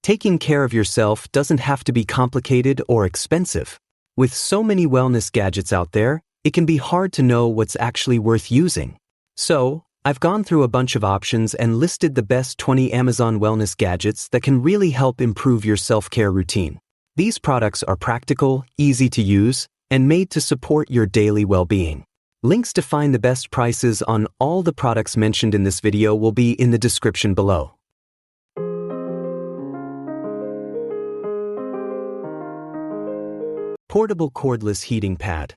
Taking care of yourself doesn't have to be complicated or expensive. With so many wellness gadgets out there, it can be hard to know what's actually worth using. So, I've gone through a bunch of options and listed the best 20 Amazon wellness gadgets that can really help improve your self-care routine. These products are practical, easy to use, and made to support your daily well-being. Links to find the best prices on all the products mentioned in this video will be in the description below. Portable cordless heating pad.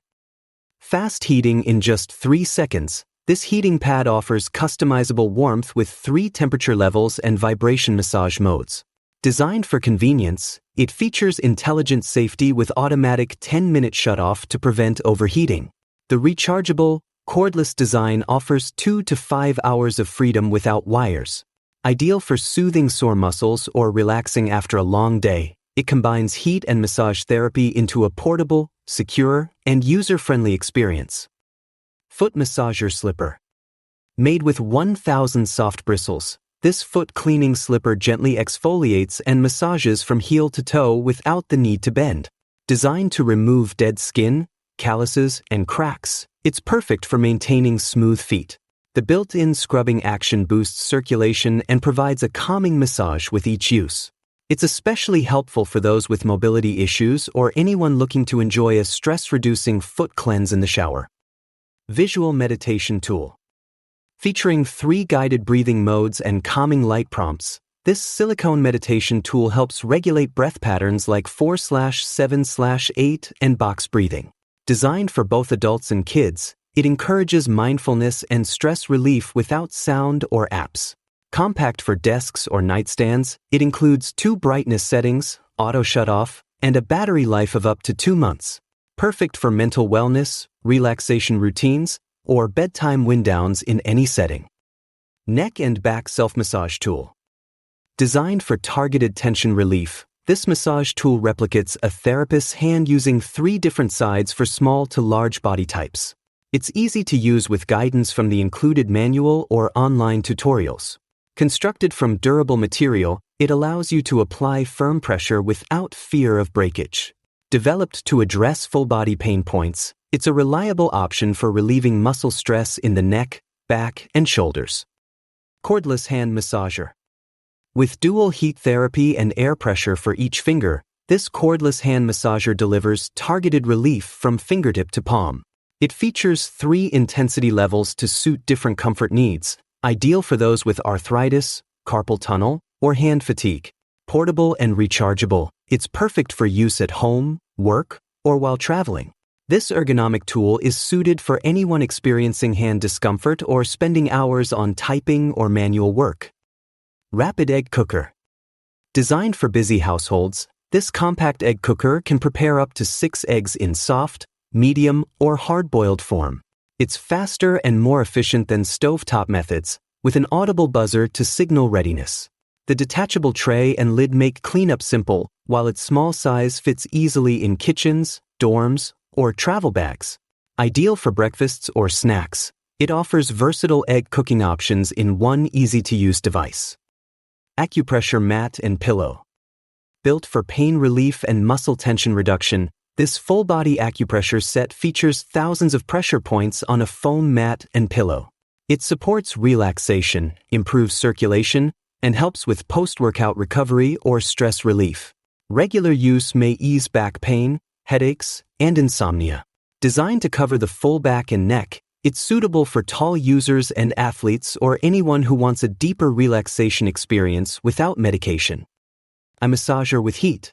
Fast heating in just 3 seconds. This heating pad offers customizable warmth with 3 temperature levels and vibration massage modes. Designed for convenience, it features intelligent safety with automatic 10-minute shutoff to prevent overheating. The rechargeable, cordless design offers 2 to 5 hours of freedom without wires. Ideal for soothing sore muscles or relaxing after a long day, it combines heat and massage therapy into a portable, secure, and user-friendly experience. Foot massager slipper. Made with 1,000 soft bristles, this foot cleaning slipper gently exfoliates and massages from heel to toe without the need to bend. Designed to remove dead skin, calluses, and cracks, it's perfect for maintaining smooth feet. The built-in scrubbing action boosts circulation and provides a calming massage with each use. It's especially helpful for those with mobility issues or anyone looking to enjoy a stress-reducing foot cleanse in the shower. Visual meditation tool. Featuring 3 guided breathing modes and calming light prompts, this silicone meditation tool helps regulate breath patterns like 4/7/8 and box breathing. Designed for both adults and kids, it encourages mindfulness and stress relief without sound or apps. Compact for desks or nightstands, it includes 2 brightness settings, auto shutoff, and a battery life of up to 2 months. Perfect for mental wellness, relaxation routines, or bedtime wind-downs in any setting. Neck and back self-massage tool. Designed for targeted tension relief, this massage tool replicates a therapist's hand using 3 different sides for small to large body types. It's easy to use with guidance from the included manual or online tutorials. Constructed from durable material, it allows you to apply firm pressure without fear of breakage. Developed to address full-body pain points, it's a reliable option for relieving muscle stress in the neck, back, and shoulders. Cordless hand massager. With dual heat therapy and air pressure for each finger, this cordless hand massager delivers targeted relief from fingertip to palm. It features 3 intensity levels to suit different comfort needs, ideal for those with arthritis, carpal tunnel, or hand fatigue. Portable and rechargeable, it's perfect for use at home, work, or while traveling. This ergonomic tool is suited for anyone experiencing hand discomfort or spending hours on typing or manual work. Rapid egg cooker. Designed for busy households, this compact egg cooker can prepare up to 6 eggs in soft, medium, or hard-boiled form. It's faster and more efficient than stovetop methods, with an audible buzzer to signal readiness. The detachable tray and lid make cleanup simple, while its small size fits easily in kitchens, dorms, or travel bags. Ideal for breakfasts or snacks, it offers versatile egg cooking options in one easy-to-use device. Acupressure mat and pillow. Built for pain relief and muscle tension reduction, this full-body acupressure set features thousands of pressure points on a foam mat and pillow. It supports relaxation, improves circulation, and helps with post-workout recovery or stress relief. Regular use may ease back pain, headaches, and insomnia. Designed to cover the full back and neck, it's suitable for tall users and athletes or anyone who wants a deeper relaxation experience without medication. Eye massager with heat.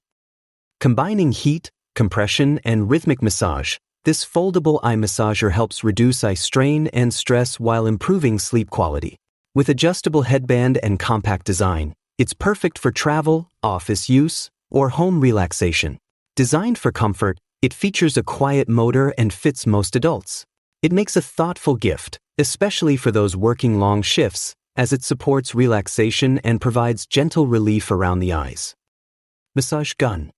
Combining heat, compression, and rhythmic massage, this foldable eye massager helps reduce eye strain and stress while improving sleep quality. With adjustable headband and compact design, it's perfect for travel, office use, or home relaxation. Designed for comfort, it features a quiet motor and fits most adults. It makes a thoughtful gift, especially for those working long shifts, as it supports relaxation and provides gentle relief around the eyes. Massage gun.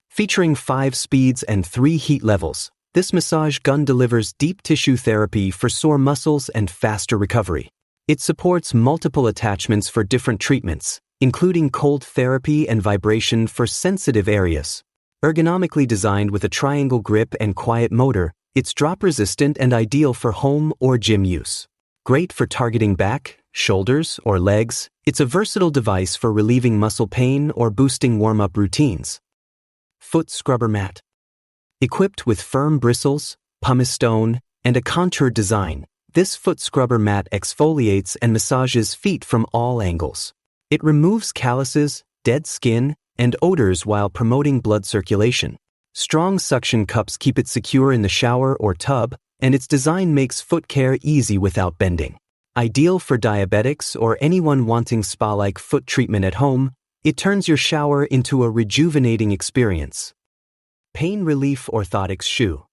Featuring 5 speeds and 3 heat levels, this massage gun delivers deep tissue therapy for sore muscles and faster recovery. It supports multiple attachments for different treatments, including cold therapy and vibration for sensitive areas. Ergonomically designed with a triangle grip and quiet motor, it's drop-resistant and ideal for home or gym use. Great for targeting back, shoulders, or legs, it's a versatile device for relieving muscle pain or boosting warm-up routines. Foot scrubber mat. Equipped with firm bristles, pumice stone, and a contoured design, this foot scrubber mat exfoliates and massages feet from all angles. It removes calluses, dead skin, and odors while promoting blood circulation. Strong suction cups keep it secure in the shower or tub, and its design makes foot care easy without bending. Ideal for diabetics or anyone wanting spa-like foot treatment at home, it turns your shower into a rejuvenating experience. Pain Relief Orthotics Shoe.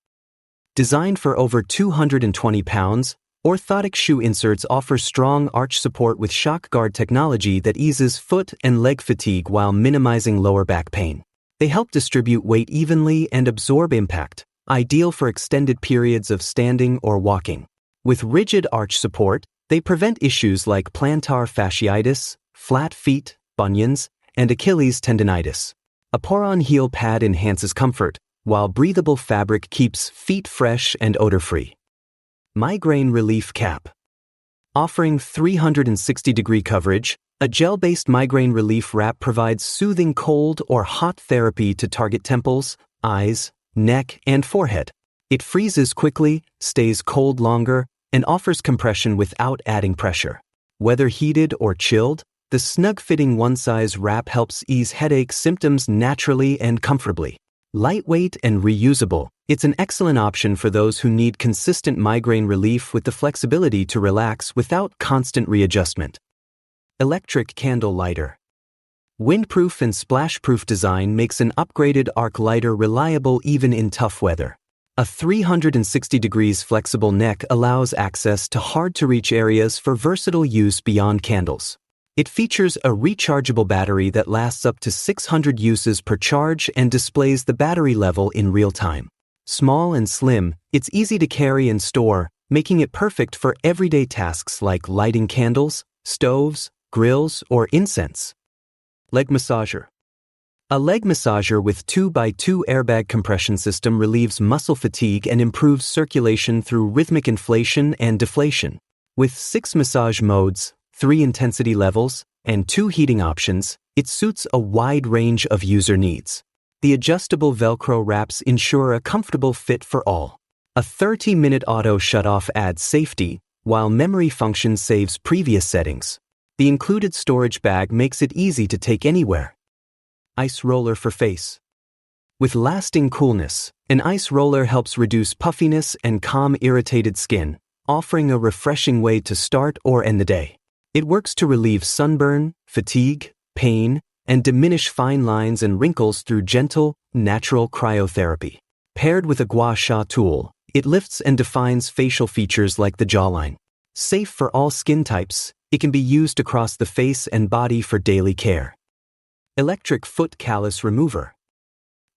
Designed for over 220 pounds, orthotic shoe inserts offer strong arch support with shock guard technology that eases foot and leg fatigue while minimizing lower back pain. They help distribute weight evenly and absorb impact, ideal for extended periods of standing or walking. With rigid arch support, they prevent issues like plantar fasciitis, flat feet, bunions, and Achilles tendinitis. A pour-on heel pad enhances comfort, while breathable fabric keeps feet fresh and odor-free. Migraine Relief Cap. Offering 360-degree coverage, a gel-based migraine relief wrap provides soothing cold or hot therapy to target temples, eyes, neck, and forehead. It freezes quickly, stays cold longer, and offers compression without adding pressure. Whether heated or chilled, the snug-fitting one-size wrap helps ease headache symptoms naturally and comfortably. Lightweight and reusable, it's an excellent option for those who need consistent migraine relief with the flexibility to relax without constant readjustment. Electric Candle Lighter. Windproof and splash-proof design makes an upgraded arc lighter reliable even in tough weather. A 360 degrees flexible neck allows access to hard-to-reach areas for versatile use beyond candles. It features a rechargeable battery that lasts up to 600 uses per charge and displays the battery level in real time. Small and slim, it's easy to carry and store, making it perfect for everyday tasks like lighting candles, stoves, grills, or incense. Leg Massager. A leg massager with 2x2 airbag compression system relieves muscle fatigue and improves circulation through rhythmic inflation and deflation. With 6 massage modes, 3 intensity levels, and 2 heating options, it suits a wide range of user needs. The adjustable Velcro wraps ensure a comfortable fit for all. A 30-minute auto shut-off adds safety, while memory function saves previous settings. The included storage bag makes it easy to take anywhere. Ice roller for face. With lasting coolness, an ice roller helps reduce puffiness and calm irritated skin, offering a refreshing way to start or end the day. It works to relieve sunburn, fatigue, pain, and diminish fine lines and wrinkles through gentle, natural cryotherapy. Paired with a gua sha tool, it lifts and defines facial features like the jawline. Safe for all skin types, it can be used across the face and body for daily care. Electric Foot Callus Remover.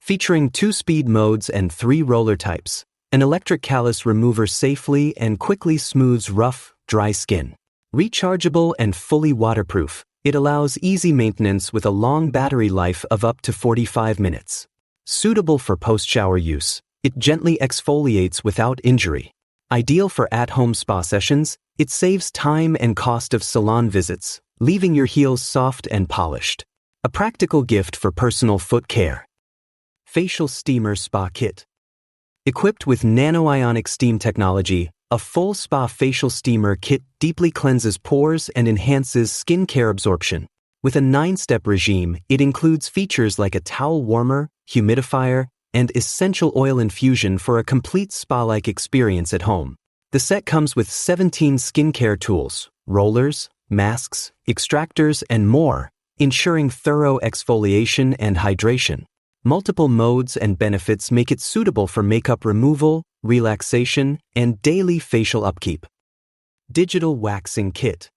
Featuring 2 speed modes and 3 roller types, an electric callus remover safely and quickly smooths rough, dry skin. Rechargeable and fully waterproof, it allows easy maintenance with a long battery life of up to 45 minutes. Suitable for post-shower use, it gently exfoliates without injury. Ideal for at-home spa sessions, it saves time and cost of salon visits, leaving your heels soft and polished. A practical gift for personal foot care. Facial Steamer Spa Kit. Equipped with nano-ionic steam technology, a full spa facial steamer kit deeply cleanses pores and enhances skincare absorption. With a 9-step regime, it includes features like a towel warmer, humidifier, and essential oil infusion for a complete spa-like experience at home. The set comes with 17 skincare tools, rollers, masks, extractors, and more, ensuring thorough exfoliation and hydration. Multiple modes and benefits make it suitable for makeup removal, relaxation, and daily facial upkeep. Digital Waxing Kit.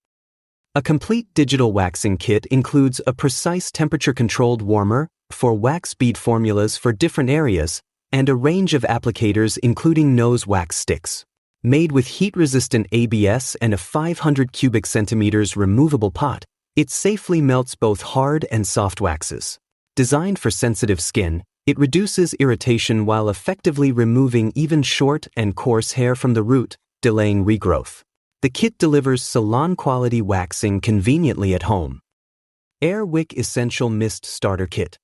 A complete digital waxing kit includes a precise temperature-controlled warmer, 4 wax bead formulas for different areas, and a range of applicators including nose wax sticks. Made with heat-resistant ABS and a 500 cubic centimeters removable pot, It safely melts both hard and soft waxes. Designed for sensitive skin, it reduces irritation while effectively removing even short and coarse hair from the root, delaying regrowth. The kit delivers salon-quality waxing conveniently at home. Air Wick Essential Mist Starter Kit.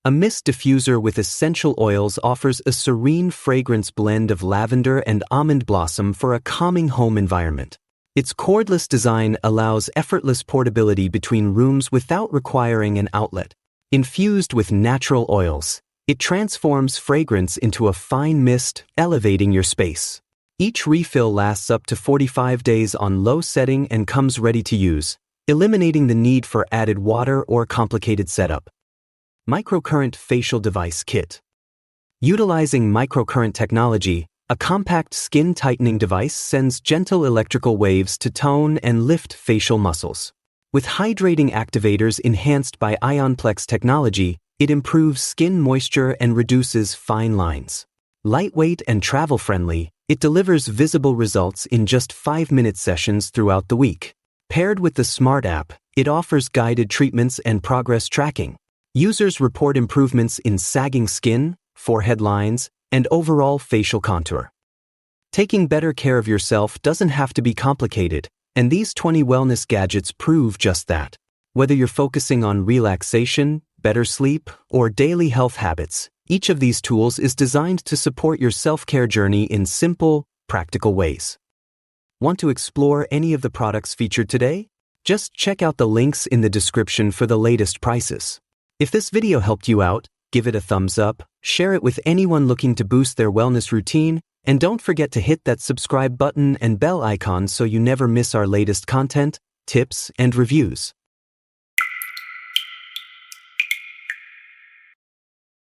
A mist diffuser with essential oils offers a serene fragrance blend of lavender and almond blossom for a calming home environment. Its cordless design allows effortless portability between rooms without requiring an outlet. Infused with natural oils, it transforms fragrance into a fine mist, elevating your space. Each refill lasts up to 45 days on low setting and comes ready to use, eliminating the need for added water or complicated setup. Microcurrent Facial Device Kit. Utilizing microcurrent technology, a compact skin tightening device sends gentle electrical waves to tone and lift facial muscles. With hydrating activators enhanced by IonPlex technology, it improves skin moisture and reduces fine lines. Lightweight and travel-friendly, it delivers visible results in just 5-minute sessions throughout the week. Paired with the Smart app, it offers guided treatments and progress tracking. Users report improvements in sagging skin, forehead lines, and overall facial contour. Taking better care of yourself doesn't have to be complicated, and these 20 wellness gadgets prove just that. Whether you're focusing on relaxation, better sleep, or daily health habits, each of these tools is designed to support your self-care journey in simple, practical ways. Want to explore any of the products featured today? Just check out the links in the description for the latest prices. If this video helped you out, give it a thumbs up, share it with anyone looking to boost their wellness routine, and don't forget to hit that subscribe button and bell icon so you never miss our latest content, tips, and reviews.